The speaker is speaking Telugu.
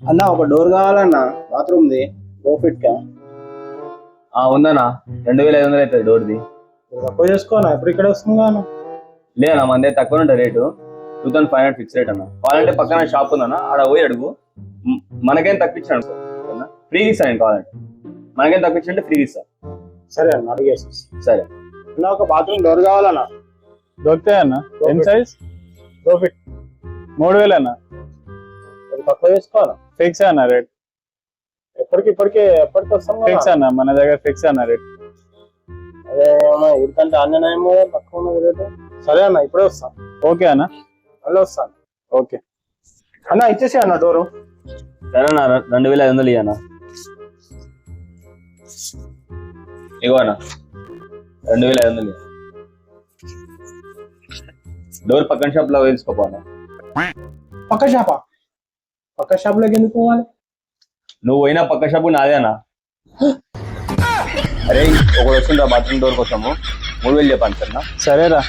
అన్న ఒక డోర్ కావాలన్నా బాత్రూమ్ది ప్రోఫిట్ కా ఉందన్నా 2500 అవుతుంది డోర్ది. తక్కువ చేసుకోనా ఎప్పుడు ఇక్కడ వస్తుంది అన్న. లేదన్నా మన దగ్గర తక్కువ ఉంటుంది రేటు. 2500 ఫిక్స్ రేట్ అన్న. కావాలంటే పక్కన షాప్ ఉందన్న, ఆడ పోయి అడుగు. మనకేం తప్పించాను ఫ్రీగా ఇస్తాను. నేను కావాలంటే మనకేం తప్పించంటే ఫ్రీగా ఇస్తాను. సరే అన్న అడిగేసి. సరే అన్న ఒక బాత్రూమ్ డోర్ కావాలన్నా. దొరుకుతాయి అన్న. M size? ప్రోఫిట్ 3000 అన్న. తక్కువ చేసుకోవాలా? ఫిక్స్ అన్న రేట్. ఎప్పటికి వస్తాం ఫిక్స్ అన్న, మన దగ్గర ఫిక్స్ అన్న రేట్. అదే ఎందుకంటే అన్యమో తక్కువ ఉన్నది రేటు. సరే అన్న ఇప్పుడే వస్తాను. ఓకే అన్న, మళ్ళీ వస్తాను. ఓకే అన్న ఇచ్చేసి అన్న డోరు. సరే అన్న 2500 ఇవ్వనా. ఇగో అన్న 2500 డోర్ పక్కన షాప్ లో వేసుకోపోనా. పక్క షాప్ లోకి ఎందుకు పోవాలి? నువ్వు పోయినా పక్క షాపు నాదే అన్న. అరే ఒకడు వస్తుందా బాత్రూమ్ డోర్ కోసము 3000 చెప్పాను సార్. సరేరా.